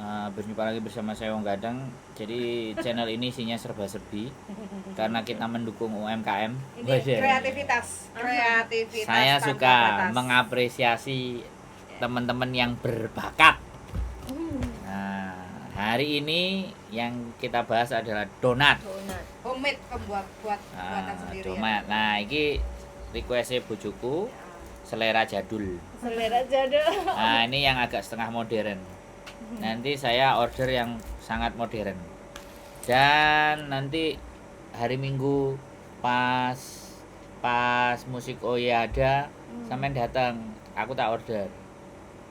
Berjumpa lagi bersama saya Wong Gadang. Jadi channel ini isinya serba-serbi karena kita mendukung UMKM. Ini kreativitas Saya tanpa suka batas. mengapresiasi teman-teman yang berbakat. Nah, hari ini yang kita bahas adalah donat. Homemade buatan sendiri. Donat. Nah, ini requestnya bojoku, selera jadul. Nah, ini yang agak setengah modern. Nanti saya order yang sangat modern. Dan nanti hari Minggu pas musik Oya ada, sampean datang, aku tak order.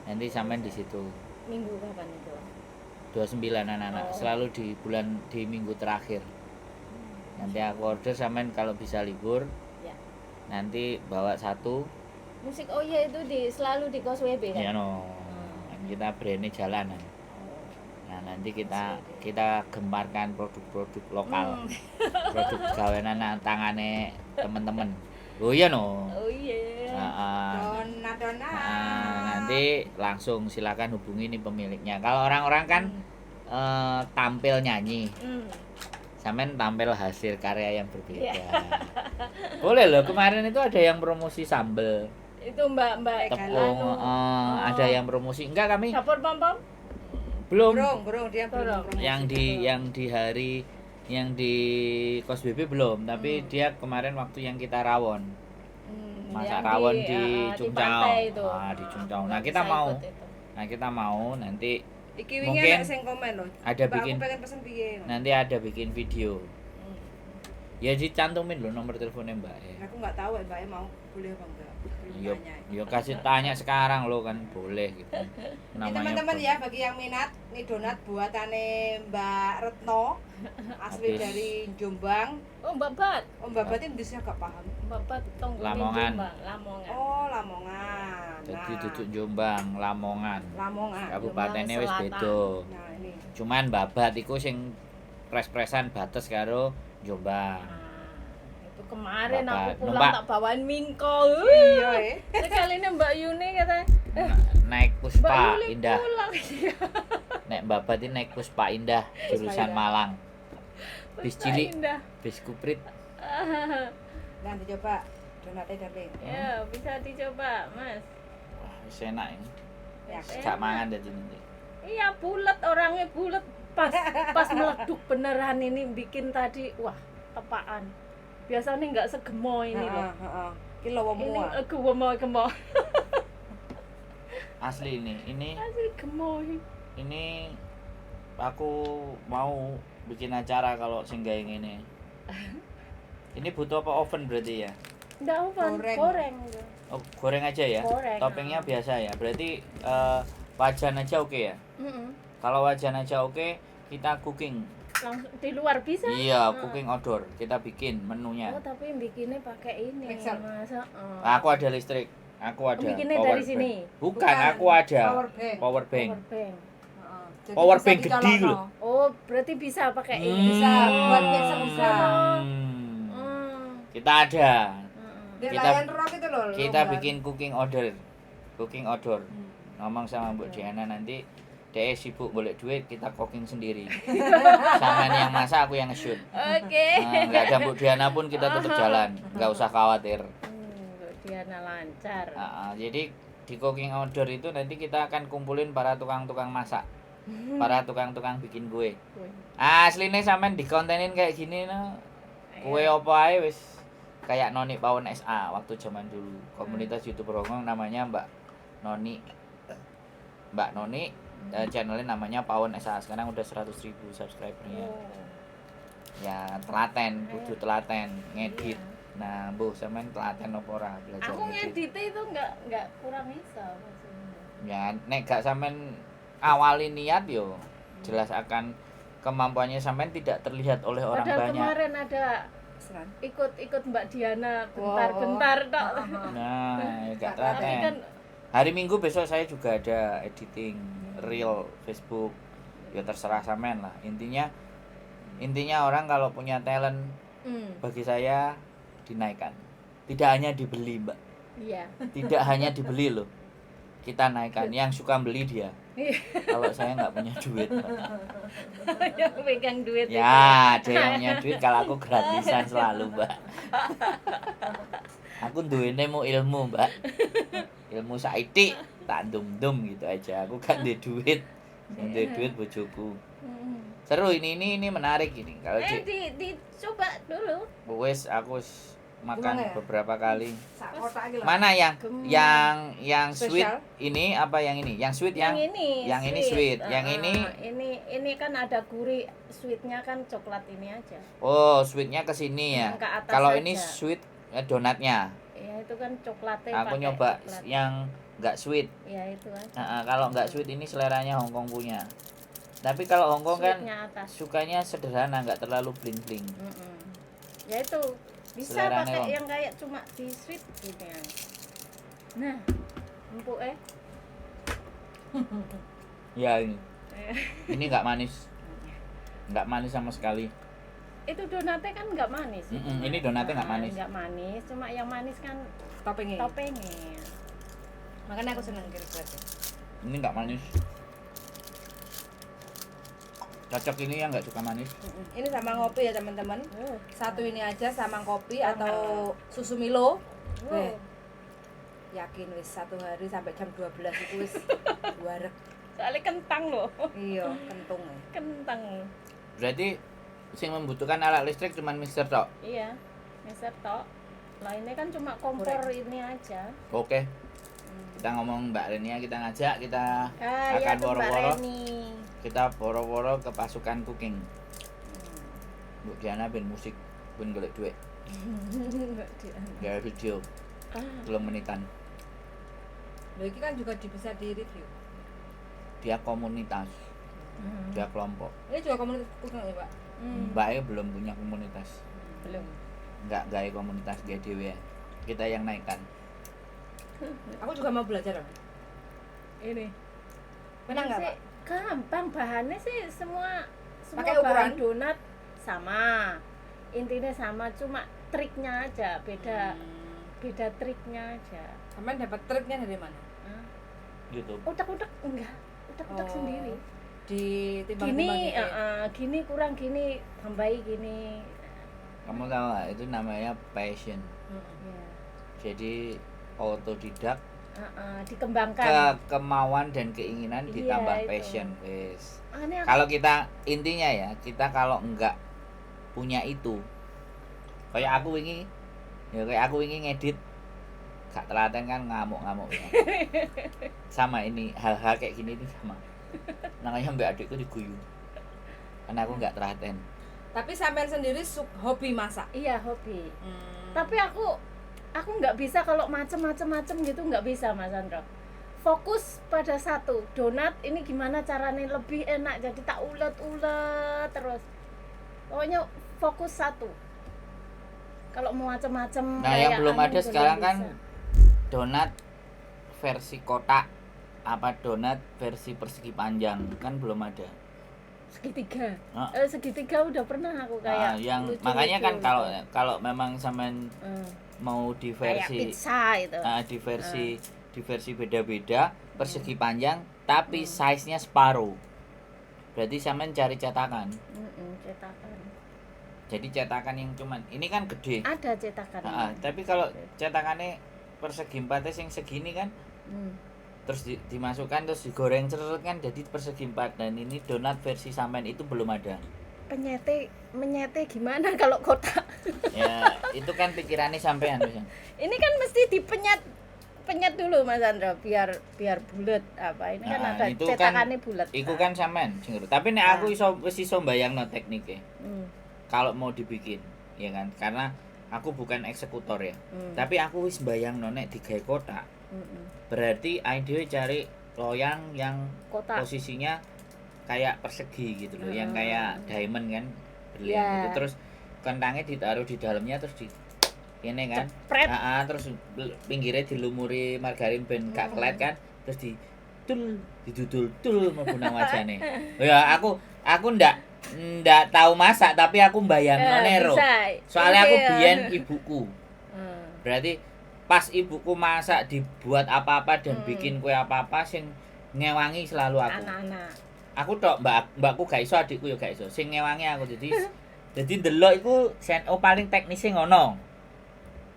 Nanti sampean di situ. Minggu kapan itu? 29 anak-anak, selalu di minggu terakhir. Nanti aku order, sampean kalau bisa libur. Ya. Nanti bawa satu. Musik Oya itu selalu di Kos WB kan? Ya no. Kita brandnya jalanan. Nah, nanti kita gemparkan produk-produk lokal. Produk gawean tangane teman-teman. Oh iya no. Oh iya. Donat. Nanti langsung silakan hubungi nih pemiliknya. Kalau orang-orang kan tampil nyanyi. Sampean tampil hasil karya yang berbeda. Boleh loh, kemarin itu ada yang promosi sambel. Itu Mbak Tepung, ada yang promosi. Enggak, kami dapur pom-pom? belum. Dia belum promosi. Yang di Kos BB belum, tapi dia kemarin waktu yang kita rawon. Masak rawon di Cungcau. Di Cungcau. Nah, kita mau nanti Iki wingi mungkin ana sing komen loh. ada Mbak, bikin aku pengen pesen piye. nanti ada bikin video. Ya dicantumin loh nomor teleponnya Mbak. Aku enggak tahu Mbak mau boleh apa enggak. Yo kasih tanya sekarang lo kan boleh gitu. Ini teman-teman ya, bagi yang minat nih donat buatane Mbak Retno asli dari Jombang. Mbak Bat. Mbak Bat ini disini agak paham. Mbak Bat Lamongan. Lamongan. Lamongan. Jadi duduk Jombang, Lamongan. Kabupatennya wis beda. Nah, ini. Cuman babat iku sing pres-presan bates karo Jombang. Itu kemarin Babat. aku pulang Numpak. tak bawain mingko. Iya Sekali ini Mbak Yuni katanya. Naik Mbak Puspa Yuni Indah. pulang. Nek babat ini naik Puspa Indah jurusan Indah. Malang. Bis cilik, Indah. bis kuprit. Nanti coba donatnya darling. Ya, bisa dicoba, Mas. Wah, wis enak ini. Ya, Gak mangan dadi nanti. Iya, bulat orangnya bulat. Pas meleduk beneran ini bikin tadi, wah, tepaan. Biasanya nggak segemo ini loh. Kilo Ini womua. gemo. Asli ini Asli gemo. ini aku mau bikin acara kalau sing gawe ngene. Ini butuh apa oven berarti ya? Nggak oven, goreng. Oh, goreng aja ya. Goreng, Toppingnya biasa ya. Berarti wajan aja oke ya. Kalau wajan aja oke, kita cooking. Langsung di luar bisa? Iya, cooking outdoor. Kita bikin menunya. Oh, tapi yang bikinnya pakai ini. Mixer. Mas. Aku ada listrik. Aku ada. Bikinnya power dari bank. sini? Bukan, aku ada. Power bank. Power bank. Power bank. Jadi Power bisa bank gede dicolokno. loh. Oh, berarti bisa pakai ini. Bisa, buat mixer bisa. Kita ada. Dia Kita- layan rock itu loh. Kita lomba. bikin cooking order. Cooking outdoor. Ngomong sama Mbak Diana nanti dia sibuk boleh duit, kita cooking sendiri. Sama yang masak, aku yang nge-shoot. Oke. Nggak ada Mbak Diana pun kita tetap jalan, nggak usah khawatir. Diana lancar. Jadi di cooking outdoor itu nanti kita akan kumpulin para tukang-tukang masak, para tukang-tukang bikin kue. Aslinya sampean dikontenin kayak gini no. Kue apa ae wis kayak Noni Pawon SA waktu zaman dulu. Komunitas YouTuber Hongkong namanya Mbak Noni. Channelnya namanya Pawon SA. Sekarang udah 100.000 subscribernya. Ya telaten, kudu telaten ngedit. Nah, Bu, sampean telaten apa ora belajar Aku ngedit? ngedit itu nggak kurang bisa maksudnya. Ya, nek gak sampean awali niat yo jelas akan kemampuannya sampean tidak terlihat oleh orang Padahal banyak. kemarin ada ikut Mbak Diana bentar-bentar tok. Nah, ya gak Tapi telaten. kan Hari Minggu besok saya juga ada editing reel Facebook. Ya terserah sampean lah. Intinya orang kalau punya talent bagi saya dinaikkan. Tidak hanya dibeli, Mbak. iya. Tidak hanya dibeli loh. Kita naikkan. Yang suka beli dia. Kalau saya nggak punya duit. Yang pegang duit itu. Ya, ada yang punya duit, kalau aku gratisan selalu, Mbak. Aku duwene mau ilmu, Mbak. Ilmu saithik tak dum-dum gitu aja. Aku kan duwe duit. Sing duwe duit bojoku. Seru ini menarik ini. Kalau dicoba dulu. wis aku wis makan Gimana ya? beberapa kali. Sak kotak iki lho. Mana yang Gemang. yang sweet Spesial. ini apa yang ini? Yang sweet yang ini sweet. Yang ini kan ada gurih, sweetnya kan coklat ini aja. oh, sweetnya ke sini ya. Yang ke atas Kalau aja. ini sweet donatnya. Ya itu kan coklatnya Aku pakai nyoba coklat. yang enggak sweet. Ya itu aja. Kalau enggak sweet ini seleranya Hongkong punya. Tapi kalau Hongkong kan Sweetnya atas. sukanya sederhana, enggak terlalu bling-bling. Ya itu bisa Seleranya pakai Wong. yang kayak cuma di sweet gini ya. Nah, empuk Ya ini. Ini enggak manis. Enggak manis sama sekali. itu donatnya kan nggak manis. Ini donatnya nggak manis. Nggak manis, cuma yang manis kan Toppingnya. toppingnya. Makanya aku seneng kira-kira. Ini enggak manis. Cocok ini yang enggak suka manis. Ini sama ngopi ya teman-teman. Satu ini aja sama kopi Sama. atau susu Milo. Wow. Weh, yakin wis satu hari sampai jam 12 itu wis wareg. Soalnya kentang loh. Iya, kentung ya. Kentang. Berarti sing membutuhkan alat listrik cuman mixer tok. Iya, mixer tok. Lainnya kan cuma kompor ini aja. Oke. Kita ngomong Mbak Renia, kita ngajak, kita Ah, akan ya tuh Mbak woro-woro. Reni. Kita woro-woro ke pasukan cooking. Bu Diana ben musik, ben golek duit. Gawe video Ah, 10 menitan. Loh, ini kan juga bisa di review. Dia komunitas, dia kelompok. Ini juga komunitas cooking ya, Pak. Mbaknya belum punya komunitas. belum. Enggak gawe komunitas gawe dhewe ya. Kita yang naikkan. Aku juga mau belajar. Pak. Ini. Benar nggak, Sih, Pak? gampang bahannya sih semua Pakai bahan ukuran? donat sama. Intinya sama, cuma triknya aja beda. Beda triknya aja. Kemarin dapat triknya dari mana? Hah? YouTube. Utak-utak enggak, utak-utak Oh, sendiri. Di timbang-timbang Gini, gitu ya? gini kurang gini, tambahi gini. Kamu tahu nggak? Itu namanya passion. Ya. Jadi otodidak, Dikembangkan. kemauan dan keinginan Iya, ditambah itu. passion. Wes. Aneh aku. Kalau kita intinya ya, kita kalau enggak punya itu, kayak aku wingi ngedit gak telaten kan ngamuk-ngamuk ya. Sama ini hal-hal kayak gini ini sama. Namanya mbak adikku diguyu. Karena aku nggak telaten. Tapi sampean sendiri hobi masak. Iya, hobi. Tapi aku nggak bisa kalau macem-macem gitu, nggak bisa Mas Andro. Fokus pada satu donat ini gimana caranya lebih enak, jadi tak ulet-ulet terus. Pokoknya fokus satu. Kalau mau macem-macem Nah, yang kayak belum anu ada belum sekarang kan bisa. donat versi kotak apa donat versi persegi panjang kan belum ada. segitiga. Nah. Segitiga udah pernah aku Nah, kayak. yang lucu-lucu makanya kan gitu. kalau memang sampean mau di kayak versi pizza itu. di versi beda-beda persegi panjang tapi size-nya separuh. Berarti sampean cari cetakan. Cetakan. Jadi cetakan yang cuman ini kan gede. Ada cetakan. Tapi kalau cetakannya persegi empatnya yang segini kan terus dimasukkan terus digoreng cerut kan jadi persegi empat. Dan ini donat versi sampean itu belum ada. Menyete gimana kalau kotak? Ya itu kan pikirannya sampean misalnya. Ini kan mesti penyet dulu Mas Andro biar bulat apa ini kan Nah, ada itu cetakannya bulat. Iku kan sampean sing ngerti. Tapi nek aku wis iso mbayangno tekniknya. Kalau mau dibikin ya kan karena aku bukan eksekutor ya. Tapi aku wis mbayangno nek digawe kotak. Berarti ide cari loyang yang Kotak. posisinya kayak persegi gitu loh, yang kayak diamond kan, berlian Ya. gitu. Terus kentangnya ditaruh di dalamnya terus di ini kan. Cepret. Terus pinggirnya dilumuri margarin ben gak kelet kan, terus didudul mlebu nang wajane. Ya aku ndak tahu masak tapi aku mbayangno nero. Soalnya aku biyen ibuku. Berarti pas ibuku masak dibuat apa-apa dan bikin kue apa-apa sing ngewangi selalu aku. Anak-anak. Aku tok mbakku gak iso, adikku yo gak iso. Sing ngewangi aku jadi ndelok iku paling teknisnya ngono.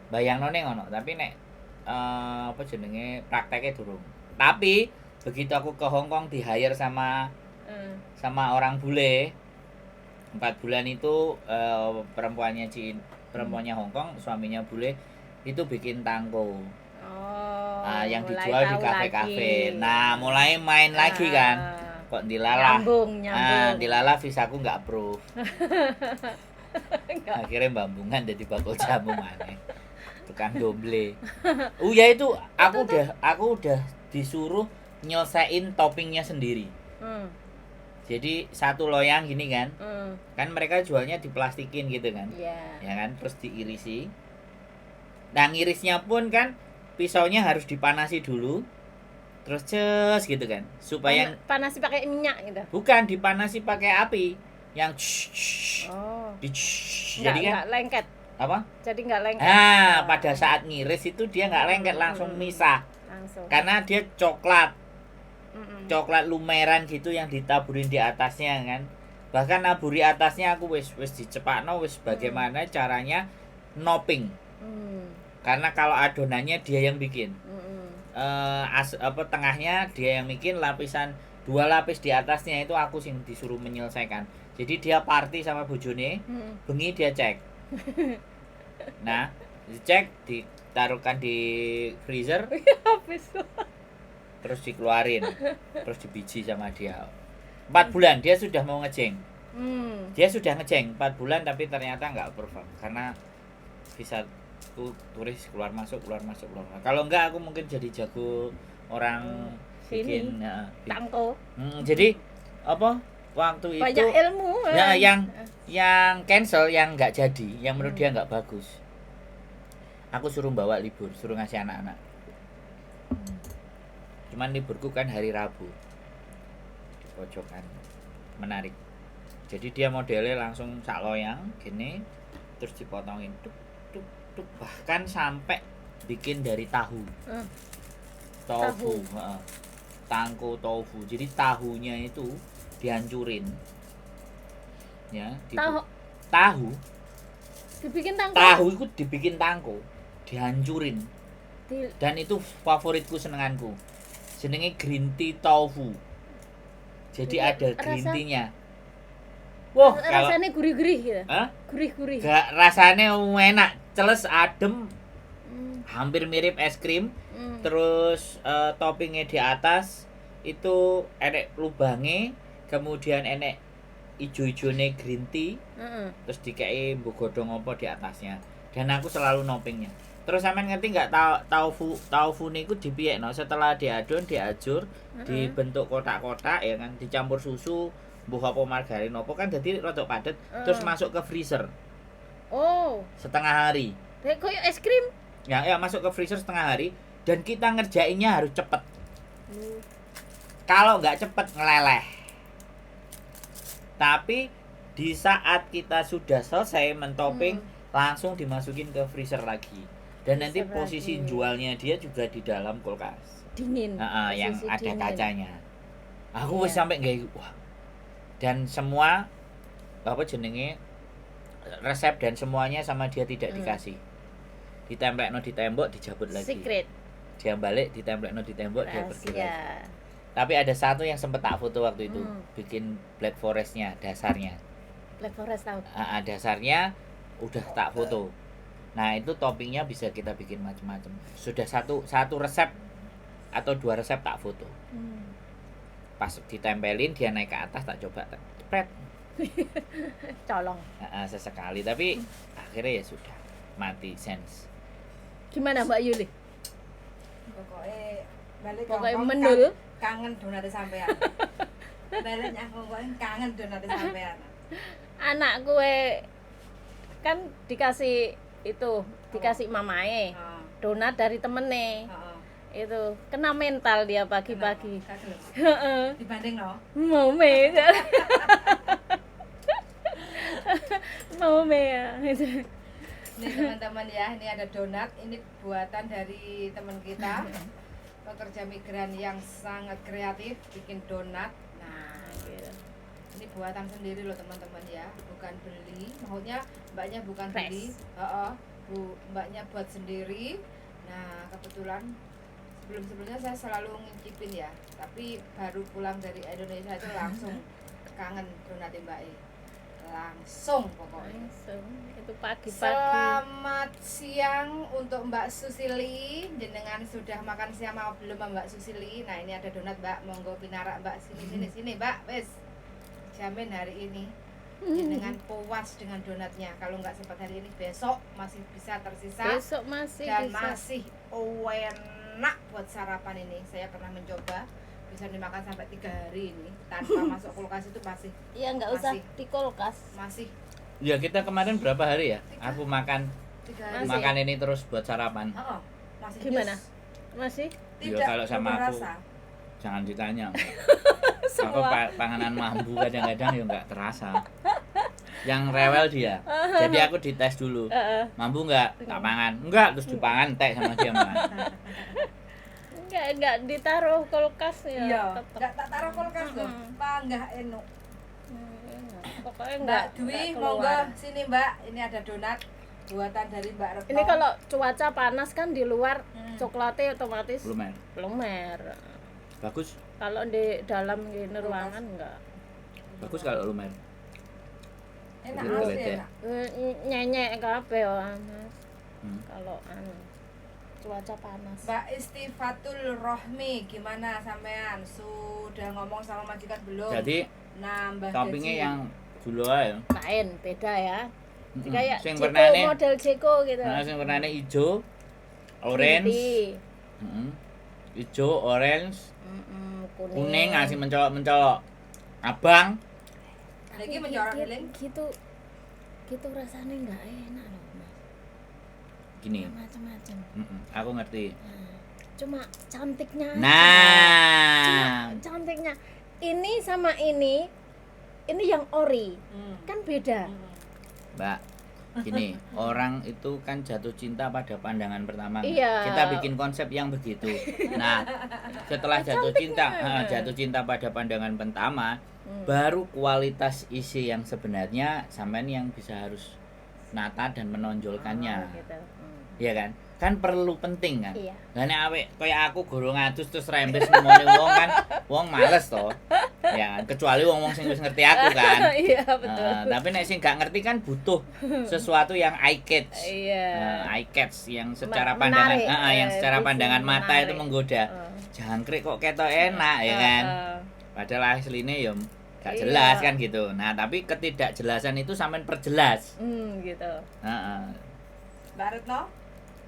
Bayangnone ngono, tapi nek apa jenenge prakteknya durung. Tapi begitu aku ke Hong Kong di hire sama orang bule 4 bulan itu perempuannya Hong Kong, suaminya bule itu bikin tangko. Yang dijual di kafe-kafe. Nah, mulai main lagi kan. Kok dilala. Nyambung. Dilala visaku nggak approve. Akhirnya bambungan jadi bakul jamu maneh. Tukang doble. Ya itu aku udah disuruh nyelesain toppingnya sendiri. Jadi satu loyang gini kan. Kan mereka jualnya diplastikin gitu kan. Ya kan, terus diirisi. Nah, ngirisnya pun kan pisaunya harus dipanasi dulu. Terus gitu kan, supaya panasi pakai minyak gitu. Bukan, dipanasi pakai api yang jadi kan enggak lengket. Apa? Jadi enggak lengket. Pada saat ngiris itu dia enggak lengket, langsung misah. Langsung. Karena dia coklat. Coklat lumeran gitu yang ditaburin di atasnya kan. Bahkan naburi atasnya aku wis dicepakno wis bagaimana caranya nopping. Karena kalau adonannya dia yang bikin. Tengahnya dia yang bikin, 2 lapis di atasnya itu aku sing disuruh menyelesaikan. Jadi dia party sama bojone, bengi dia cek. Nah, dicek, ditaruhkan di freezer. Terus dikeluarin. Terus dibiji sama dia. 4 bulan dia sudah mau ngejeng. Dia sudah ngejeng 4 bulan tapi ternyata enggak perform karena bisa turis keluar masuk. Kalau enggak aku mungkin jadi jago orang bikin tangko. Jadi apa waktu banyak itu ilmu ya yang cancel, yang enggak jadi, yang menurut dia enggak bagus. Aku suruh bawa libur, suruh ngasih anak-anak. Cuman liburku kan hari Rabu. Di pojokan. Menarik. Jadi dia modelnya langsung sak loyang gini terus dipotongin bahkan sampai bikin dari tahu. Tofu. Tangko tofu. Jadi tahunya itu dihancurin. Ya, tahu. Dibikin tangko. Tahu itu dibikin tangko, dihancurin. Dan itu favoritku, senenganku. Jenenge green tea tofu. Jadi ada green tea-nya. Wah, rasanya gurih-gurih gitu. Gurih-gurih. Gak, rasanya enak, celes, adem. Hampir mirip es krim. Terus toppingnya di atas itu enek lubangnya, kemudian enek ijo-ijone green tea. Terus dikei mbok godhong apa di atasnya. Dan aku selalu noppingnya. Terus sampean ngerti enggak tofu niku dipiyekno setelah diadon, diajur, dibentuk kotak-kotak ya kan, dicampur susu, mbuh apa margarin apa kan dadi rada padet, terus masuk ke freezer. Setengah hari. Kayak koyo es krim. Ya, masuk ke freezer setengah hari dan kita ngerjainnya harus cepet. Kalau nggak cepet ngeleleh. Tapi di saat kita sudah selesai mentopping, langsung dimasukin ke freezer lagi. Dan nanti posisi jualnya dia juga di dalam kulkas. Dingin. Yang ada dingin. Kacanya. Aku wis sampai nggak, wah. Dan semua apa jenenge resep dan semuanya sama dia tidak dikasih. Ditemplekno di tembok, dijabut lagi. Secret. Dia balik, ditemplekno di tembok, dia pergi lagi. Tapi ada satu yang sempat tak foto waktu itu, bikin Black Forest-nya, dasarnya. Black Forest tahu. Dasarnya udah tak foto. Nah, itu toppingnya bisa kita bikin macam-macam. Sudah satu resep atau 2 resep tak foto. Pas ditempelin dia naik ke atas, tak coba cepret. Colong. Sesekali, tapi akhirnya ya sudah mati sense. Gimana Mbak Yuli? Pokoknya menul. Kangen donat sampean. Baliknya aku kangen donat sampean. Anak gue kan dikasih mamae donat dari temene. Itu kena mental dia pagi-pagi. Dibanding no? Mau ya. Ini teman-teman ya, ini ada donat, ini buatan dari teman kita. pekerja migran yang sangat kreatif bikin donat. Nah, Gitu. ini buatan sendiri loh teman-teman ya, bukan beli. Maksudnya mbaknya bukan Fresh. beli, mbaknya buat sendiri. Nah kebetulan sebelumnya saya selalu ngicipin ya, tapi baru pulang dari Indonesia itu langsung kangen donat Mbak E. Langsung pokoknya. Langsung itu pagi-pagi. Selamat siang untuk Mbak Susili. Jenengan sudah makan siang apa belum Mbak Susili? Nah ini ada donat Mbak, monggo pinarak Mbak, sini Mbak, wes. Jamin hari ini jenengan puas dengan donatnya. Kalau nggak sempat hari ini, besok masih bisa tersisa Besok masih dan bisa. masih enak buat sarapan ini. Saya pernah mencoba, bisa dimakan sampai 3 hari ini tanpa masuk kulkas itu masih Ya nggak usah Masih. di kulkas. masih Ya kita kemarin berapa hari ya? Aku makan 3 hari. Masih. makan ini terus buat sarapan. Masih Gimana? jus. Masih Tidak Ya, kalau sama aku. berasa. Jangan ditanya. Aku semua. panganan mambu kadang-kadang ya nggak terasa. Yang rewel dia. Jadi aku dites dulu. Mambu nggak? Tak pangan. Enggak, terus dipangan teh sama dia makan. Enggak ditaruh kulkas ya. Iya, tetep. enggak tak taruh kulkas loh. Panggah enak. Enak. Pokoknya Mbak enggak Dwi, keluar. monggo sini Mbak. Ini ada donat buatan dari Mbak Retno. Ini kalau cuaca panas kan di luar Hmm. coklatnya otomatis Lumer. lumer. Bagus. Kalau di dalam gini ruangan enggak. Bagus kalau lumer. enak Betul, asli betul. enak. Nyenyek kabeh Mas. Hmm. Kalau cuaca panas. Mbak Istifatul Rohmi, gimana sampean? Sudah ngomong sama majikan belum? Jadi nambah toppingnya gaji. yang dulu aja. Lain, beda ya. Mm-mm. Kayak Sing Jeko, warnane, model Jeko gitu. nah, sing warnane ijo, orange, Putih. ijo, orange, Kuning. kuning, ngasih mencolok-mencolok, abang. Lagi mencorok healing. Gitu rasanya nggak enak loh Mas. Gini, Macam-macam. aku ngerti. Cuma cantiknya aja. Nah, Cuma cantiknya. Ini sama ini yang ori. Kan beda. Mbak, gini, orang itu kan jatuh cinta pada pandangan pertama. Iya. Kita bikin konsep yang begitu. Nah, setelah jatuh cinta pada pandangan pertama, baru kualitas isi yang sebenarnya sampean yang bisa harus nata dan menonjolkannya. Gitu. Iya kan? Kan perlu penting kan? Iya. Lah nek awake kaya aku guru ngadus terus rembes ngomongin wong kan, wong males to. Ya kan? Kecuali wong-wong sing wis ngerti aku kan. Iya, betul. Tapi nek sing gak ngerti kan butuh sesuatu yang eye catch. Iya. Eye catch yang secara Menarik. pandangan, yang secara Bisa pandangan mata itu menarik. menggoda. Jangkrik kok ketok enak ya kan. Padahal asline ya gak Iya. jelas kan gitu. Nah, tapi ketidakjelasan itu sampean perjelas. Gitu. Heeh. Mbak Retno,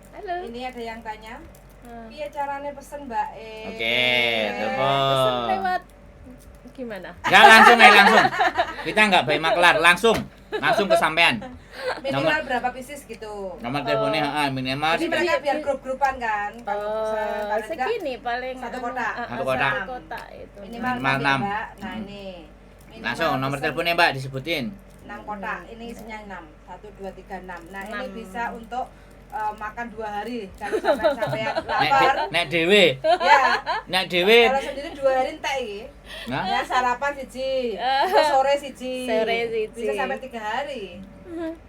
Halo. ini ada yang tanya, Ah. piye caranya pesen Mbak E? Oke, Pesen telepon. lewat gimana? Enggak langsung langsung. Kita enggak bayi maklar, langsung ke sampean. Minimal berapa pieces gitu? Nomor teleponnya minimal Jadi mereka biar grup-grupan kan. Kalau paling enggak Segini paling satu kotak. Satu kotak. Satu kotak itu. minimal Minimal 6 enam. Mbak. Nah ini. Minimal langsung nomor pesen teleponnya Mbak disebutin. 6 kotak. Ini isinya 6. 1 2 3 6. Nah, ini 6. bisa untuk makan 2 hari kalau sampean Nek lapar. nek dhewe, Ya. nek dhewe. Kalau sendiri 2 hari entek iki. Nah, Ya sarapan siji, terus sore siji. Sore siji. Bisa sampai 3 hari.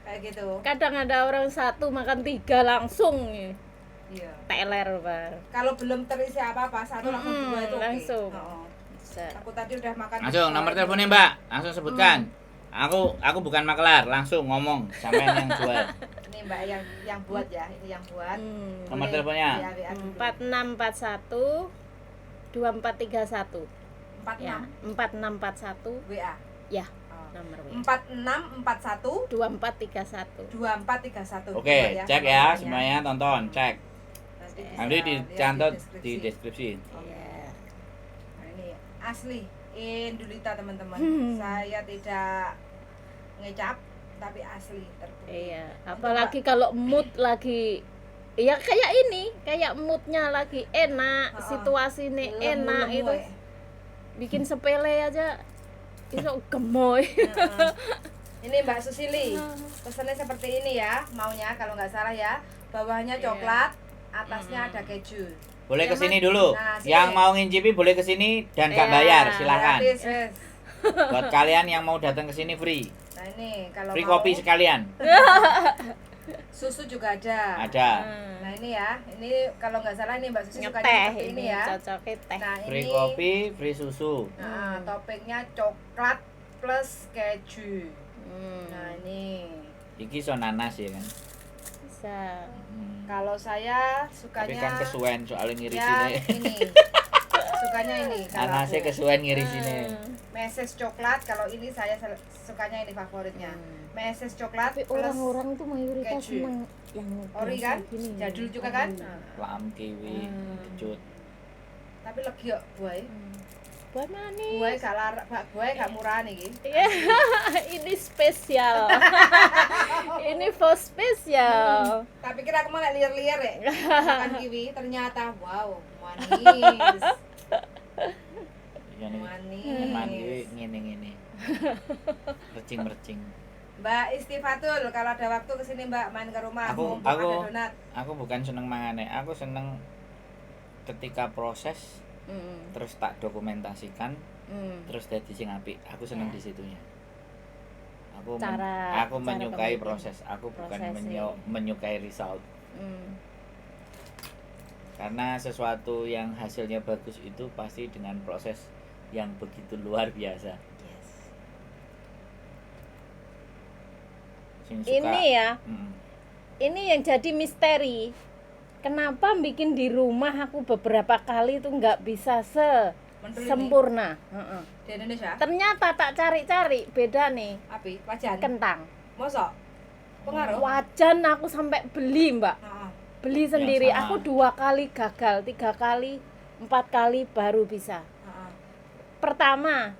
Kayak gitu. Kadang ada orang satu makan 3 langsung. Iya. Teler, Pak. Kalau belum terisi apa-apa, satu langsung 2 itu oke. langsung. Oh. Bisa. Aku tadi udah makan. langsung nomor teleponnya Mbak, langsung sebutkan. Aku bukan maklar, langsung ngomong sampean yang jual. Ini Mbak yang buat ya, ini yang buat. Nomor Boleh teleponnya? via WA dulu. 4641 2431. 46 Ya, 4641 WA. ya Oh. nomor WA. 4641 2431. 2431. Oke, Coba cek ya nomornya. semuanya, tonton, cek. Nanti bisa lihat dicantum di deskripsi. deskripsi. Iya. Nah, ini asli Indulita teman-teman. Saya tidak ngecap tapi asli terbukti. Iya, apalagi kalau mood lagi ya kayak ini, kayak moodnya lagi enak, situasinya enak Lemu-lemu itu ya. bikin sepele aja itu gemoy. Ini Mbak Susili. Pesannya seperti ini ya, maunya kalau nggak salah ya. Bawahnya Iya. coklat, atasnya ada keju. Boleh Yang kesini mana? dulu. Nah, sini. Yang mau ngincipi boleh kesini dan nggak Iya, bayar, silakan. Gratis, wes. Buat kalian yang mau datang ke sini free. Nah ini kalau Free mau kopi sekalian. susu juga ada. Ada. Nah ini ya, ini kalau nggak salah ini Mbak Susi sukanya Ngeteh seperti ini ya. cocoknya teh. Nah Free ini kopi, free susu. nah, toppingnya coklat plus keju. Nah ini Iki so nanas ya kan. Bisa. kalau saya Tapi sukanya kan kesuwen soalnya ya ngirisine. ini. Sukanya ini kalau Nanasnya aku. kesuwen ngirisine. Meses coklat, kalau ini saya sukanya ini favoritnya. Meses coklat Tapi plus orang-orang tuh mayoritas keju. senang yang ori biasa kan? gini. Jadul juga kan? Ori. Nah, Plum, kiwi, kecut. tapi legi kok buah. Buah manis. Buah gak lar, buah gak murah nih. Iya, ini spesial. Ini for spesial. Tapi kira aku mau liar-liar ya. Makan kiwi ternyata wow, manis. Iya nih. Manis. Emang kiwi ngene-ngene. Mercing-mercing. Mbak Istifatul, kalau ada waktu kesini Mbak main ke rumah, Aku- mumpung aku- ada donat. Aku bukan seneng mangane, aku seneng ketika proses terus tak dokumentasikan terus dadi sing apik. Aku seneng Ya. di situnya. Aku Cara menyukai kemudian. proses, aku bukan Prosesnya. menyukai result. Karena sesuatu yang hasilnya bagus itu pasti dengan proses yang begitu luar biasa. Yes. Sing suka, Ini ya, Mm. ini yang jadi misteri. Kenapa bikin di rumah aku beberapa kali tuh nggak bisa Mentul ini sempurna. Heeh. di Indonesia. Ternyata tak cari-cari beda nih. Api, wajan. Kentang. Mosok? Pengaruh? Wajan aku sampai beli, Mbak. Heeh. Beli sendiri. sama. Aku 2 kali gagal, 3 kali, 4 kali baru bisa. Heeh. Pertama,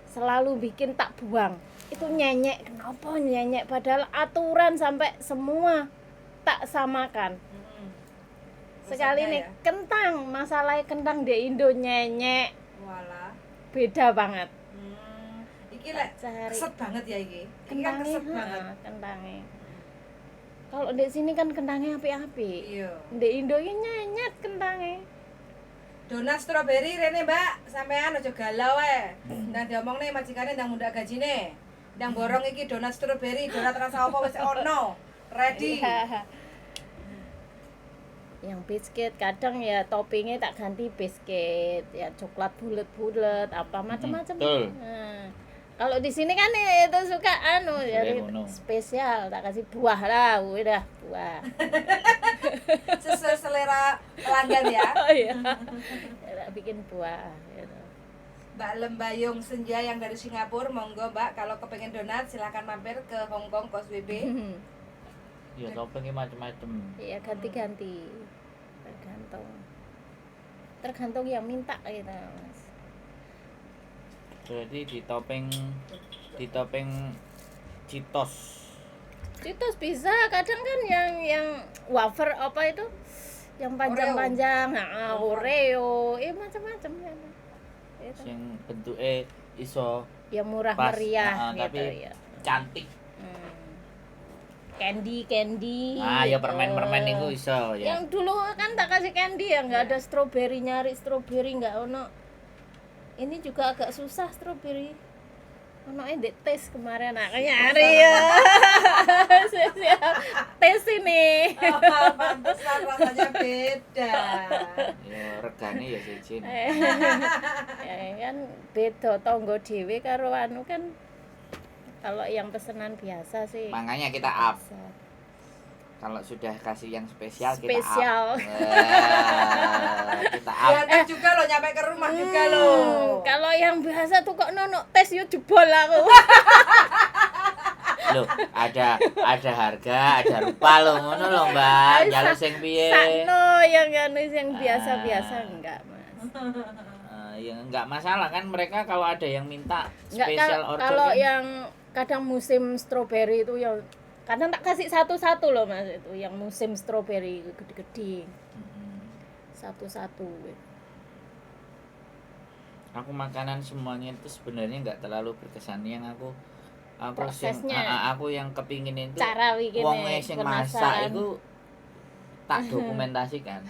selalu bikin tak buang. Itu nyenyek. Kenapa nyenyek? Padahal aturan sampai semua tak samakan. Sekali Resepnya nih ya? kentang, masalahnya kentang di Indo nyenyek, Walah. beda banget. Iki lek Cari keset banget ya iki. Iki kan kentangnya, keset banget. kentangnya. Kalau di sini kan kentangnya api-api. Iya. Di Indo ini nyenyet kentangnya. Donat stroberi rene, Mbak. Sampean aja galau ae. Ndang diomongne majikane ndang mundak gajine. Ndang borong iki donat stroberi, donat rasa apa wis ono. Ready. Yang biskuit kadang ya toppingnya tak ganti biskuit, ya coklat bulat-bulat, apa macam-macam. betul. Nah, kalau di sini kan itu suka jadi ngono. spesial tak kasih buah lah, udah buah. Sesuai selera pelanggan ya. Oh iya. Ya, tak bikin buah gitu. Mbak Lembayung Senja yang dari Singapura, monggo Mbak kalau kepengen donat silahkan mampir ke Hong Kong Kos WB. Ya toppingnya macam-macam. Iya ganti-ganti, tergantung yang minta gitu Mas. Jadi di topping Cheetos. Cheetos bisa, kadang kan yang wafer apa itu, yang panjang-panjang, Oreo, macam-macam ya. Itu. Sing bentuke iso Yang murah pas, meriah gitu tapi ya. cantik. Candy. Ya gitu. permen-permen itu iso ya. Yang dulu kan tak kasih candy ya, nggak ada stroberi, nyari stroberi nggak ono. Ini juga agak susah stroberi. Ono ndek tes kemarin aku nyari ya. Siap tes ini. Oh, pantesan rasanya beda. Ya regane ya siji. Ya kan beda tonggo dhewe karo anu kan. Kalau yang pesanan biasa sih. Makanya kita up. bisa. Kalau sudah kasih yang spesial, Spesial. kita up. Kita up. Diantar juga loh, nyampe ke rumah juga loh. Kalau yang biasa tuh kok nono tes yo jebol aku. Loh, ada harga, ada rupa loh, ngono loh, Mbak. Jaluk sing piye? Sakno yang anu yang biasa-biasa enggak, Mas. Ya enggak masalah kan, mereka kalau ada yang minta Enggak, spesial order kalau kan. yang kadang musim stroberi itu yang kadang tak kasih satu-satu loh Mas, itu yang musim stroberi gede-gede. Satu-satu gitu. Aku makanan semuanya itu sebenarnya enggak terlalu berkesan. Yang aku Prosesnya. aku yang kepingin itu Cara bikinnya wong sing masak penasaran. itu tak dokumentasikan.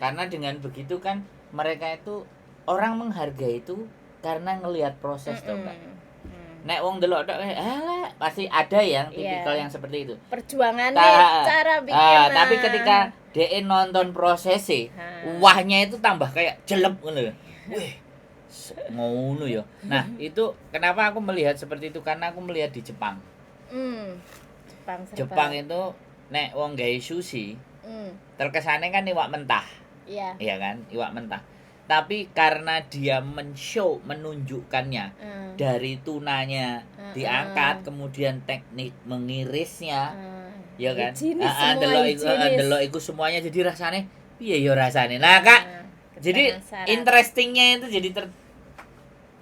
Karena dengan begitu kan mereka itu orang menghargai itu karena ngelihat proses toh, Mbak. Nek wong delok tok pasti ada yang tipikal yang seperti itu. Perjuangannya cara bikin. Tapi ketika DE nonton prosesnya, wahnya itu tambah kayak jelek ngono. Wih, ngono ya. Nah, itu kenapa aku melihat seperti itu karena aku melihat di Jepang. Jepang itu nek wong gawe sushi, terkesannya kan iwak mentah. Iya kan, iwak mentah. Tapi karena dia menunjukkannya dari tunanya diangkat, kemudian teknik mengirisnya, ya kan, delok iku semuanya jadi rasanya piye ya rasanya. Nah Kak, jadi interestingnya itu jadi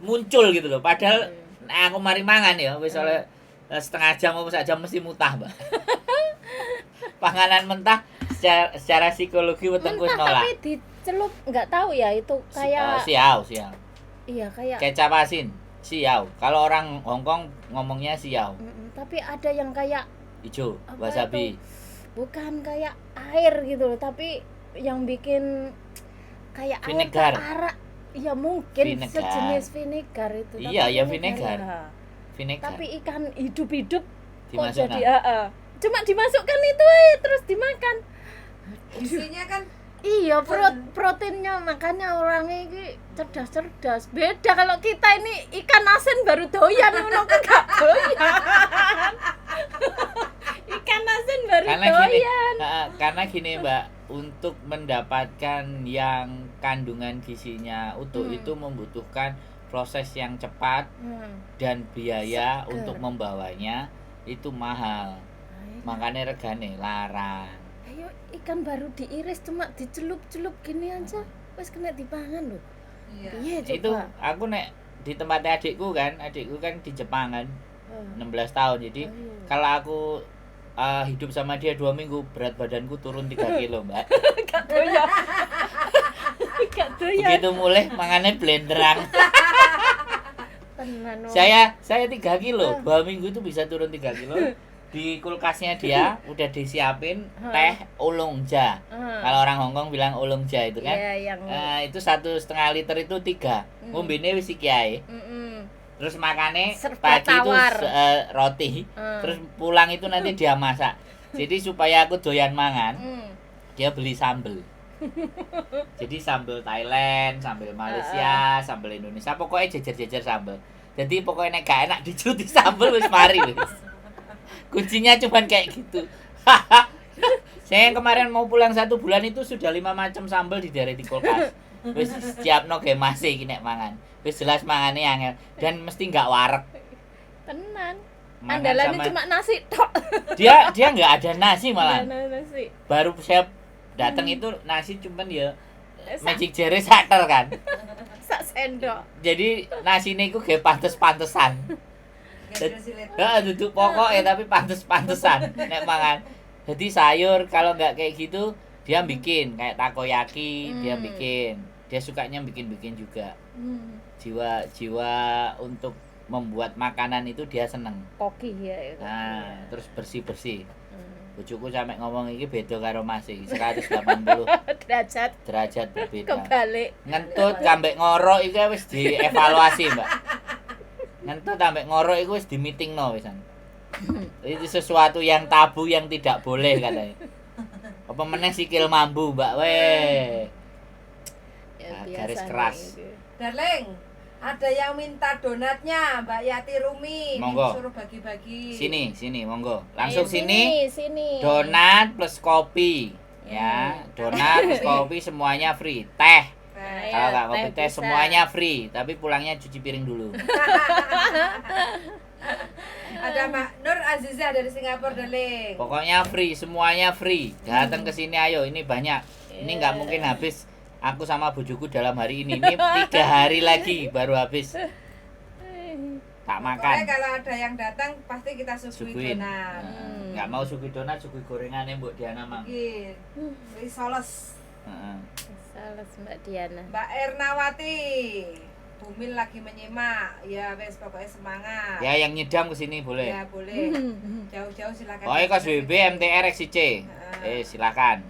muncul gitu loh. Padahal aku mari mangan ya, wis oleh setengah jam atau sak jam mesti mutah, Mbak. Panganan mentah secara psikologi wetengku wis nolak. Tapi celup nggak tahu ya itu kayak siau. Iya kayak kecap asin, siau. Kalau orang Hongkong ngomongnya siau. Tapi ada yang kayak hijau, wasabi. Bukan kayak air gitu loh, tapi yang bikin kayak vinegar. Air arak. Ya mungkin vinegar. Sejenis vinegar itu. Iya, ya vinegar. Vinegar. Tapi ikan hidup-hidup kok dimasukkan. Jadi cuma dimasukkan itu terus dimakan. Isinya kan iya, proteinnya, makanya orangnya ini cerdas. Beda kalau kita ini ikan asin baru doyan, ngono kan gak doyan. Ikan asin baru doyan. Karena gini Mbak, untuk mendapatkan yang kandungan gizinya utuh itu membutuhkan proses yang cepat dan biaya untuk membawanya itu mahal. Makanya regane larang. Ayo ikan baru diiris cuma dicelup-celup gini aja wes kena dipangan loh. Iya coba. Itu aku nek di tempatnya adikku kan di Jepang kan 16 tahun. Jadi kalau aku hidup sama dia 2 minggu berat badanku turun 3 kilo Mbak. Gak doyan. Begitu mulai mangannya blenderang. Tenan. Saya 3 kilo 2 minggu itu bisa turun 3 kilo. Di kulkasnya dia udah disiapin teh oolongja. Kalau orang Hongkong bilang oolongja itu kan. Itu 1,5 liter itu 3. Ngombene wis iki ae. Terus makannya pagi itu roti. Terus pulang itu nanti dia masak. Jadi supaya aku doyan mangan, dia beli sambel. Jadi sambel Thailand, sambel Malaysia, sambel Indonesia, pokoknya jejer-jejer sambel. Jadi pokoknya nek gak enak dicuti sambel wis mari wis. Kuncinya cuman kayak gitu. Saya yang kemarin mau pulang 1 bulan itu sudah 5 macam sambal di kulkas. Wis siapno ge masih iki nek mangan. Wis jelas mangane angel dan mesti enggak wareg. Tenan. Andalannya cuma nasi tok. Dia enggak ada nasi malah. Nasi. Baru saya datang itu nasi cuman ya magic jar sater kan. Sak sendok. Jadi nasine iku ge pantes-pantesan. Duduk pokok ya tapi pantes-pantesan nek mangan. Jadi sayur kalau nggak kayak gitu dia bikin kayak takoyaki, dia bikin. Dia sukanya bikin-bikin juga. Jiwa untuk membuat makanan itu dia seneng. Koki ya. Nah, terus bersih-bersih. Bojoku sampe ngomong iki beda karo Mas iki 180 derajat berbeda. Kebalik. Ngentut kambek ngorok iki wis dievaluasi, Mbak. Ngentut ambek ngorok iku wis di meetingno wisan. Itu sesuatu yang tabu yang tidak boleh katanya. Apa meneh sikil mambu, Mbak. Weh. Garis keras. Darling, ada yang minta donatnya, Mbak Yati Rumi. Monggo. Suruh bagi-bagi. Sini, monggo. Langsung sini. Sini. Donat plus kopi. Ya, donat plus kopi semuanya free. Teh. Kalau nggak kopi teh semuanya free, tapi pulangnya cuci piring dulu. Ada Mbak Nur Aziza dari Singapura, darling. Pokoknya free, semuanya free. Datang ke sini ayo, ini banyak. Ini nggak mungkin habis. Aku sama bojoku dalam hari ini. Ini 3 hari lagi baru habis. Tak makan. Pokoknya kalau ada yang datang pasti kita suguhin donat. Nggak mau suguhi donat, suguhi gorengannya Mbak Diana mang. Risoles. Salah Mbak Diana. Mbak Ernawati, Bumil lagi menyimak. Ya wes pokoknya semangat. Ya yang nyedam kesini boleh. Ya boleh. Jauh-jauh silakan. Oh, KSBB MTR XC. Silakan.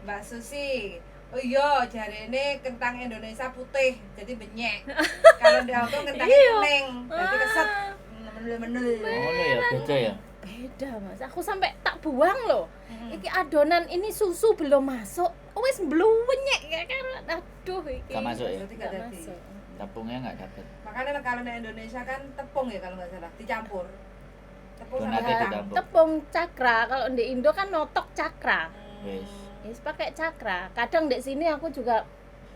Mbak Susi, Oh iya, jarene kentang Indonesia putih, jadi benyek. Kalau di auto kentangnya Iya. kuning, jadi keset. Menul-menul. Oh ya beda ya. Beda Mas, aku sampai tak buang loh. Mm-mm. Iki adonan ini susu belum masuk, wis bluwenyek ya kan. Aduh iki. Gak masuk ya? Berarti Nggak gak jadi. masuk. Tepungnya nggak dapet. Makanya kalau di Indonesia kan tepung ya kalau nggak salah, dicampur. Tepung sama Donatnya kentang. dicampur. Tepung cakra, kalau di Indo kan notok cakra. Wes. Yes, pakai cakra. Kadang di sini aku juga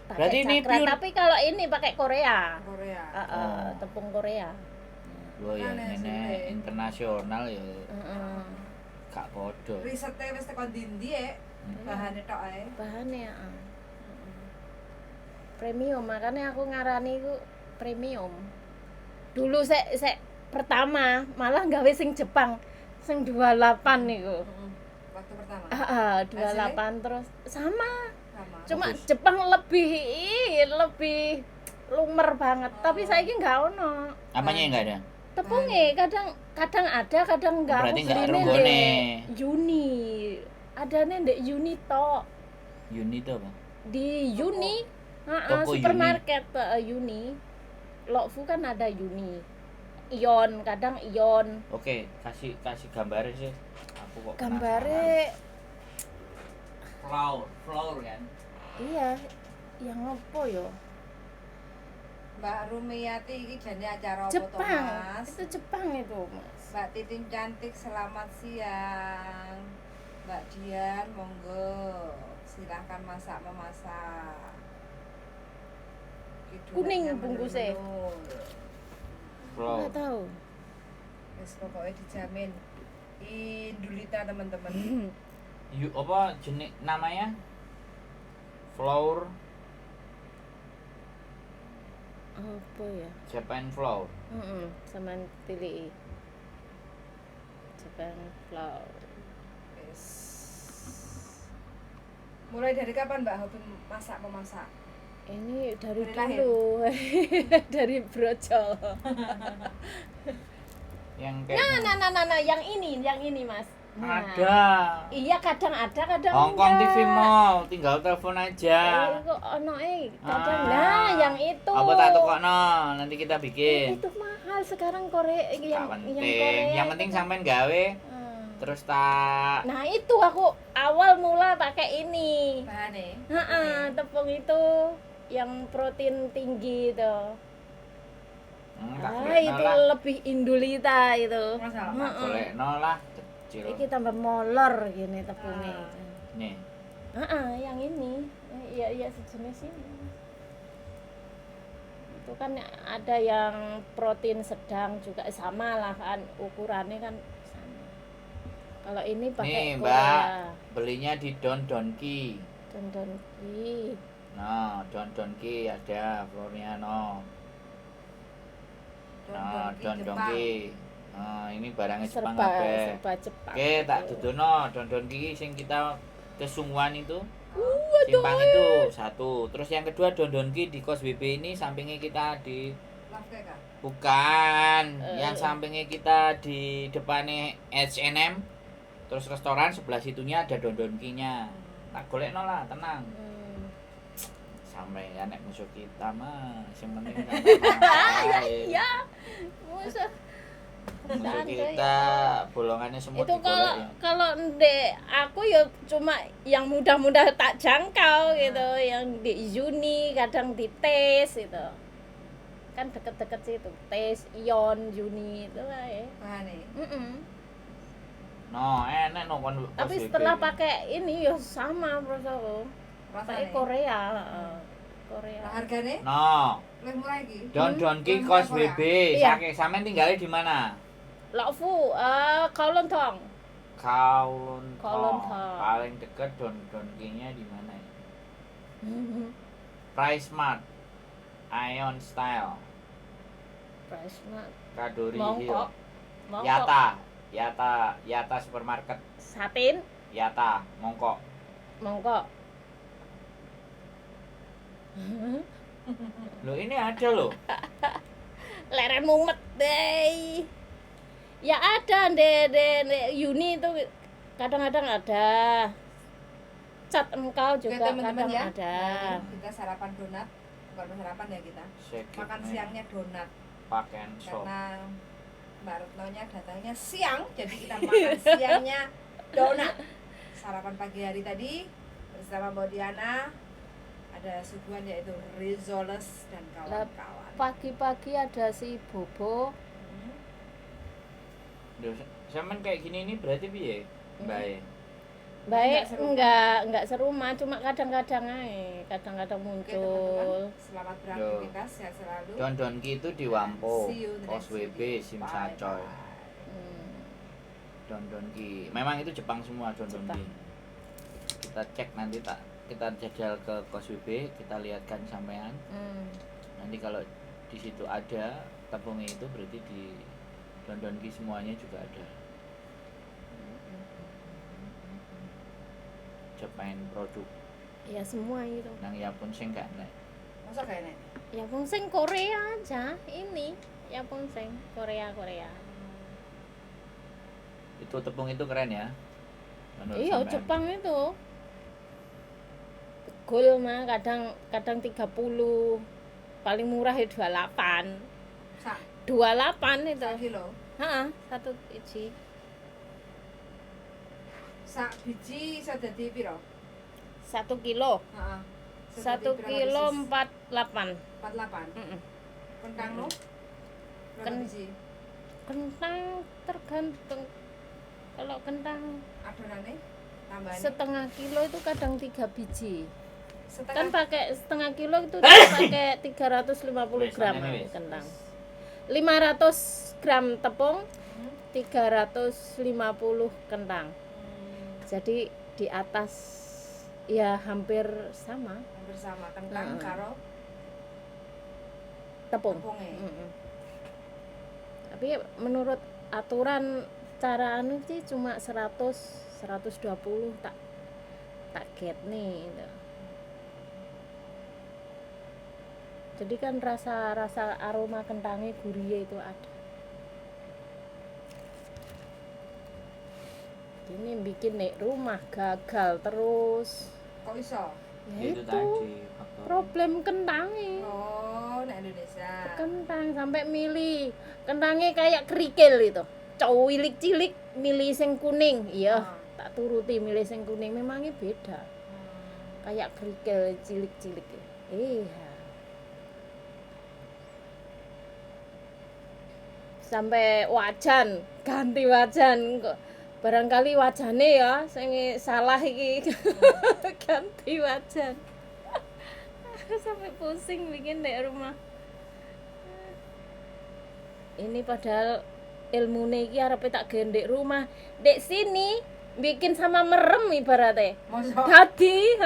Berarti pakai ini cakra, pure- tapi kalau ini pakai Korea. Korea. Oh. Tepung Korea. Wah ya Makanya ini sulit. internasional ya. Heeh. Gak podo. Risetnya wis tekan ndi ya, bahannya tok ae. Bahannya premium, makanya aku ngarani itu premium. Dulu saya pertama malah gawe sing Jepang, sing 28 niku. Waktu pertama. 28 terus sama. Sama. Cuma Bagus. Jepang lebih lumer banget, tapi saiki nggak ono. Apanya yang nggak ada? Tepungnya kadang ada, kadang enggak. Berarti Aku nggak belinya runggone. di Uni. Adanya ndek Uni tok. Uni itu apa? Di Uni, Toko Uni. supermarket Uni. Lokfu kan ada Uni. Ion, kadang Ion. Oke, kasih gambarnya sih. Aku kok Gambare penasaran. Flour kan. iya, yang apa yo? Mbak Rumiati iki jane acara apa to, Jepang. Mas? Itu Jepang itu, Mas. Mbak Titin cantik, selamat siang. Mbak Dian, monggo. Silahkan masak memasak. Iki Kuning donatnya bungkusnya. menul-menul. Flour. Enggak tahu. Wis pokoknya dijamin Indulita teman-teman. Apa jenis namanya? Flour, Apa ya? Japan flour. Sama pilih Jepang flour. Wis. Mulai dari kapan Mbak hobi masak memasak? Ini dari Dari lahir? dulu. Dari brojol. Yang kayak Nah, yang ini Mas. Nah, ada. Iya, kadang ada, kadang Hongkong enggak. TV Mall, tinggal telepon aja. Kok ono kadang. Ah. Nah, yang itu. Apa tak tukokno, nanti kita bikin. Itu mahal sekarang Korea Gak yang penting. Korea. Yang penting itu kan. sampean gawe Hmm. terus tak Nah, itu aku awal mula pakai ini. Bahane. Tepung itu yang protein tinggi itu. tak Ah, golekno itu lah. lebih Indulita itu. Masa? Tak golekno lah kecil. Iki tambah molor gini tepungnya. Nih. Yang ini. Iya sejenis ini. Itu kan ada yang protein sedang juga sama lah kan ukurannya kan sama. Kalau ini pakai Nih, Korea. Mbak. Belinya di Don Donki. Donki. Nah, Don Donki ada flournya no. Nah, Don Donki. Nah, ini barangnya Jepang kabeh. serba Jepang. Oke, tak dudono Don Donki sing kita kesungguhan itu. Oh, Simpang itu satu. Terus yang kedua Don Donki di Kos BB ini sampingnya kita di Love cake ah? bukan, yang sampingnya kita di depannya H&M. Terus restoran sebelah situnya ada Don Donki-nya. Tak golekno lah, tenang. Sampai anak musuh kita mah, yang penting kan Iya. Musuh. musuh kita bolongannya semut Itu digolek. kalau ndek aku ya cuma yang mudah-mudah tak jangkau gitu, yang di Uni kadang di tes itu. Kan deket-deket situ, tes Ion, Uni itu lah ya. Bahane. No, enak no kon. Tapi setelah pakai ini ya sama prosoku. Pakai Rasane. Korea, Korea. Nah, hargane No, luwih murah iki. Don Donki Don Kos Korea. BB. Iya. Sake sampean tinggalnya di mana? Lokfu, Kowloon Tong. Kowloon Kowloon Tong. Tong. Paling dekat Don Donki-nya di mana ya? Price Mart, Ion Style, Price Mart. Kadori Mongkok. Hill, Yata Supermarket, Satin, Yata, Mongkok. mongkok. Loh ini ada loh. Leren mumet deh. Ya ada de Uni itu kadang-kadang ada. cat engkau Oke, juga teman-teman kadang ya. ada. Nah, kita sarapan donat. Bukan sarapan ya kita. Makan siangnya donat. Pakaian shop. Karena Mbak Retnonya datangnya siang, jadi kita makan siangnya donat. Sarapan pagi hari tadi bersama Mbak Diana ada suguhan yaitu risoles dan kawan-kawan. Pagi-pagi ada si Bobo. Duh, zaman kayak gini ini berarti piye? Baik. Baik, Enggak enggak serumah, cuma kadang-kadang aja, kadang-kadang Oke muncul. teman-teman, selamat beraktivitas, sehat selalu. Don itu di Wampo, See you the next OSWB, video. Simsacoy. Bye-bye. Don Ki. Memang itu Jepang semua Don Jepang. Ki. Kita cek nanti kita jajal ke OSWB, kita lihatkan sampean. Nanti kalau di situ ada tepungnya itu berarti di Don Ki semuanya juga ada. Jepang produk. Ya semua itu. Nang Yapon sing gak nek. Masa gak enak? Ya sing Korea aja ini. Ya sing Korea. Itu tepung itu keren ya. Menurut Iya, sampean. Jepang itu. Gol mah kadang 30. Paling murah ya 28. Sak 28 itu. kilo. Heeh, 1 biji. Sak biji iso dadi piro? 1 kilo. Heeh. 1 kilo 48. 48. Mm-mm. Kentang no? Berapa Ken- biji? Kentang tergantung. Kalau kentang Adonannya tambahan. setengah kilo itu kadang 3 biji. Setengah. Kan pakai setengah kilo itu dia pakai 350 gram Wes, kentang. 500 gram tepung, 350 kentang. Jadi di atas ya hampir sama Hampir sama kentang Heeh. karo tepung. tepungnya. Mm-mm. Tapi menurut aturan cara anu sih cuma 120 tak get nih gitu. Jadi kan rasa aroma kentangnya gurih itu ada. Ini bikin nih rumah gagal terus. Kok iso? Ya Itu itu tadi faktor. problem kentangnya. Oh, nek Indonesia. Kentang sampai milih kentangnya kayak kerikil itu. Cilik cilik milih sing kuning. Iya, tak turuti milih sing kuning memangnya beda. Kayak kerikil cilik-cilik. Iya. Sampai wajan, ganti wajan kok. Barangkali wajane ya sing salah iki. Ganti wajan. Sampai pusing bikin di rumah. Ini padahal ilmune iki arepe tak gendek rumah. Dek sini bikin sama merem ibaratnya. Mosok Dadi,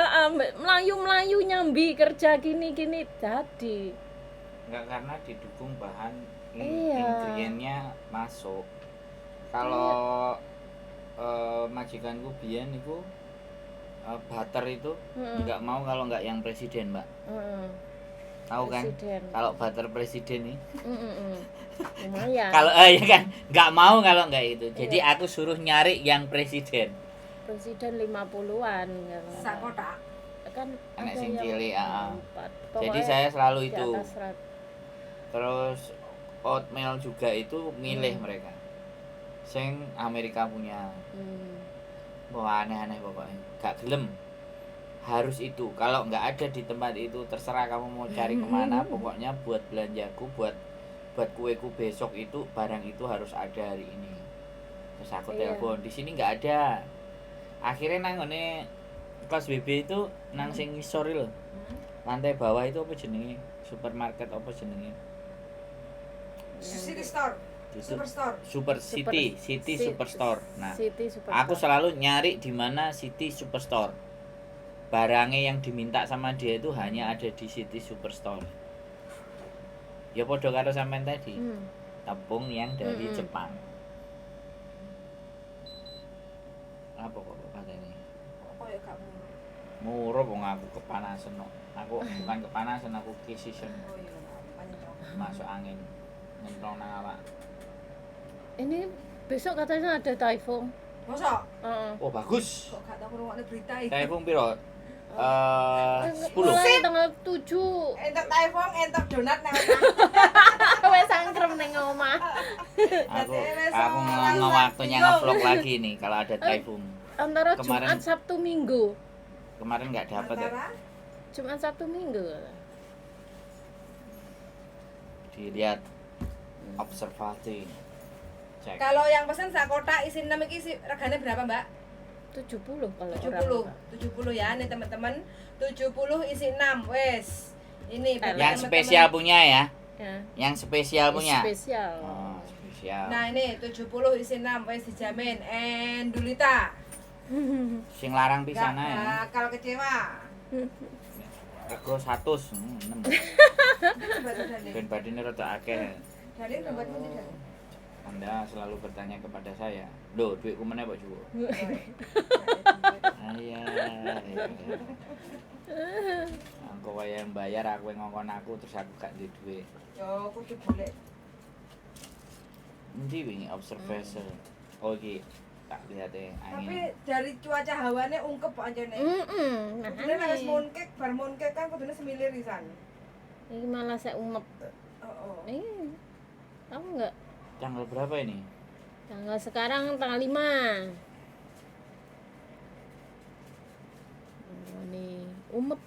melayu-melayu nyambi kerja gini-gini dadi. Enggak, karena didukung bahan Iya. ingredientnya masuk. Kalau majikanku biyen itu butter itu nggak mau kalau nggak yang presiden, Mbak. Tahu kan? Presiden. Kalau butter presiden nih. Lumayan. Kalau ya kan nggak mau kalau nggak itu. Jadi Iya. aku suruh nyari yang presiden. Presiden 50-an ya. sak kotak. Kan Anak ada sing yang cilik, ah. 4. Jadi Pokoknya saya selalu di itu. atas rat. Terus oatmeal juga itu milih mereka. Sing Amerika punya. Wah, aneh-aneh pokoknya. Gak gelem. Harus itu. Kalau nggak ada di tempat itu, terserah kamu mau cari kemana. Pokoknya buat belanjaku, buat kueku besok itu barang itu harus ada hari ini. Terus aku Iya. telepon, di sini nggak ada. Akhirnya nanggone kelas BB itu nang sing ngisor lho. Lantai bawah itu apa jenenge? Supermarket apa jenenge? City Store. Itu Superstore. City Superstore. Nah, City Superstore. aku selalu nyari di mana City Superstore. Barangnya yang diminta sama dia itu hanya ada di City Superstore. Ya podo karo sampean tadi. Tepung yang dari Jepang. Apa kok katanya? Kok ya gak murah? Murah wong aku kepanasan kok. Aku bukan kepanasan, aku kisisen. Oh iya, panjang. Masuk angin. Nyentrong nang awak. Ini besok katanya ada typhoon. Mosok? Heeh. Oh, bagus. Kok gak tau ngrungokne berita iki. Typhoon piro? 10. Mulai tanggal 7. Entuk typhoon, entuk donat nang Wes angkrem ning omah. Aku ngomong waktunya ngevlog lagi nih kalau ada typhoon. Antara Kemarin- Jumat Sabtu Minggu. Kemarin nggak dapat ya. antara Jumat Sabtu Minggu. Dilihat observasi. Cek. kalau yang pesen sak kotak isi 6 iki regane berapa, Mbak? 70 kalau 70. orang. 70 ya nih teman-teman. 70 isi 6. Wes. Ini buat Yang teman-teman. spesial punya ya. Ya. Yang spesial punya. Spesial. Oh, spesial. Nah, ini 70 isi 6 wes dijamin. Endulita. Sing larang Nggak pisan ae. bakal kecewa. Rego 100. Baru Daling. Ben badine rada akeh. Daling buat pundi Daling? Anda selalu bertanya kepada saya. Loh, duitku meneh Pak Juwo. Ayah. Engko wae yang bayar aku yang ngongkon aku terus aku gak duwe duit. Yo, kudu boleh. Endi wingi observation. Oh iki tak lihat Tapi angin. dari cuaca hawane ungkep kok anjene. Nah, Kudune nek wis mooncake, bar mooncake kan kudune semilir pisan. ini malah saya umep. Oh. Ini tahu nggak? Tanggal berapa ini? Tanggal sekarang tanggal 5. Oh, nih umep.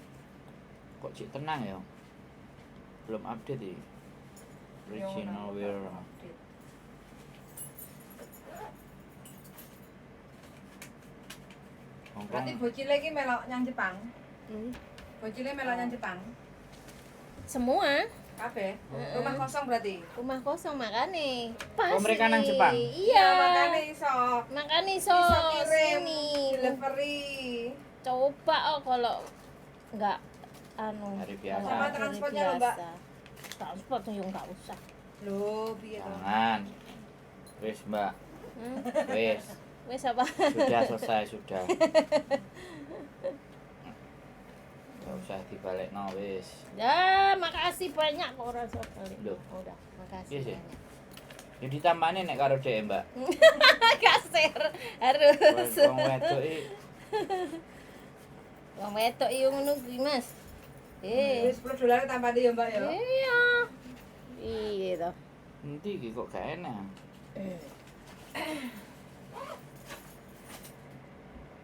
Kok cik tenang ya? Belum update ya? Regional wear. Berarti Hongkong bocile iki melok nyang Jepang. Hmm. Bocile melok nyang Jepang. Semua Kabeh. Rumah kosong berarti. rumah kosong makane. Pas Oh, mereka nang ini. Jepang? Iya. makane iso. Makane iso Iso kirim sini. delivery. Coba kalau nggak Hari biasa. kalau Sama hari transportnya lho, Mbak? biasa. Transport yo nggak usah. Loh, piye to? Jangan. Wis, Mbak. Hmm. Wis. Wes apa? Sudah selesai, sudah. Gak usah dibalik no, wis. Ya, makasih banyak kok ora usah balik. Loh. Udah, makasih Iya sih. banyak. Ya ditambahane nek karo dhek, Mbak. Kasir harus. Wong wedok iki Wong wedok iyo ngono kuwi, Mas. Wis $10 tambah ya, Mbak ya. Iya. Iya toh. endi iki kok gak enak.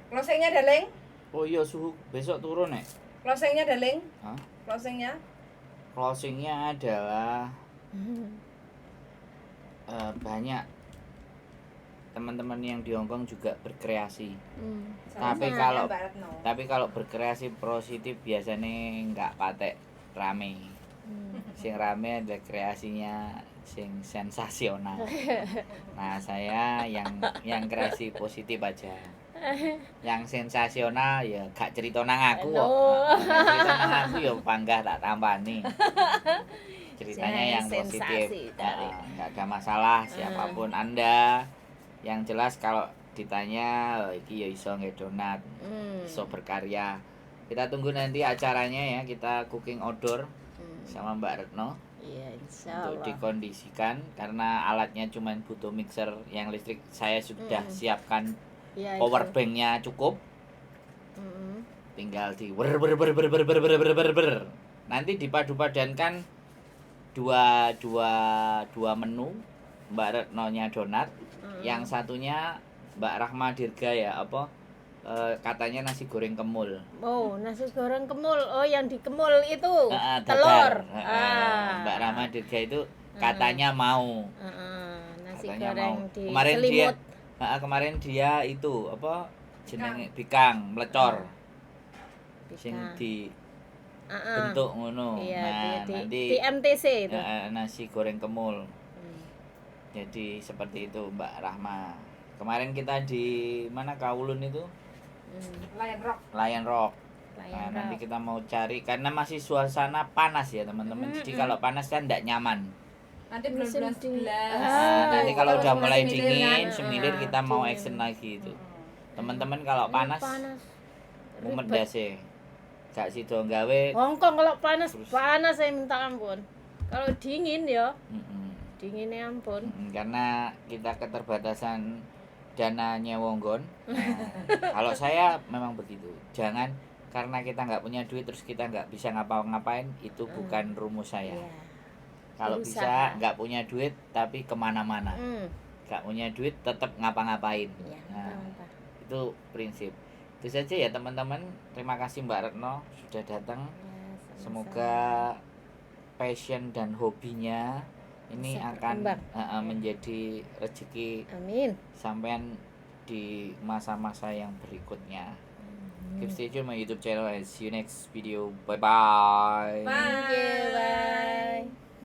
Closingnya Daling? Oh iya suhu besok turun nek. Closingnya Daling? Hah? Closingnya? Closingnya adalah banyak teman-teman yang di Hongkong juga berkreasi. Tapi Sama kalau- Mbak Retno. Tapi kalau berkreasi positif biasanya nggak patek rame. Sing rame ada kreasinya sing sensasional. Nah, saya yang kreasi positif aja. Yang sensasional ya gak cerita nang aku kok. Aduh. Nah, cerita nang aku ya panggah tak tampani. Ceritanya Jangan yang positif. sensasi tadi. Nggak ada masalah siapapun Anda. Yang jelas kalau ditanya oh, iki ya iso nge donat, iso berkarya. Kita tunggu nanti acaranya ya, kita cooking outdoor sama Mbak Retno Iya, untuk insyaallah. dikondisikan karena alatnya cuma butuh mixer yang listrik. Saya sudah siapkan Iya, power itu. banknya cukup, Mm-mm. tinggal di ber. Nanti dipadu-padankan dua menu. Mbak Retno-nya donat, yang satunya Mbak Rahma Dirga ya apa katanya nasi goreng kemul. Oh, nasi goreng kemul. Oh, yang dikemul itu Dadar. telur. Mbak Rahma Dirga itu katanya mau. Nasi Katanya goreng mau. di Kemarin dia selimut. kemarin dia itu apa jenenge bikang melecor. Sing Bikang. di Ah, bentuk ngono. Iya, Nah, di nanti MTC itu. nasi goreng kemul. Hmm. Jadi seperti itu Mbak Rahma. Kemarin kita di mana Kowloon itu Lion Rock. Lion Rock. Lion Nah, Rock. nanti kita mau cari karena masih suasana panas ya teman-teman. Jadi kalau panas kan tidak nyaman. Nanti Musim bulan-bulan dingin. 11. Nanti kalau Terus udah masih mulai milir dingin, kan? semilir kita mau dingin. action lagi itu. Teman-teman kalau panas, mumet Ribet. dase. Gak sido gawe. Hongkong kalau panas, Terus. panas saya minta ampun. Kalau dingin ya, Mm-mm. dinginnya ampun. Karena kita keterbatasan dana nyewonggon. Nah, kalau saya memang begitu. Jangan karena kita nggak punya duit terus kita nggak bisa ngapa-ngapain, itu bukan rumus saya. Iya. Kalau Berusaha. bisa nggak punya duit tapi kemana-mana, nggak punya duit tetap ngapa-ngapain. Iya, Nah, mantap. itu prinsip. Itu saja ya teman-teman. Terima kasih Mbak Retno sudah datang. Ya, sama-sama. Semoga passion dan hobinya ini Bisa akan berkembang. menjadi rezeki Amin. sampean di masa-masa yang berikutnya. Keep stay tune my YouTube channel and see you next video. Bye bye. Bye. Thank you, bye.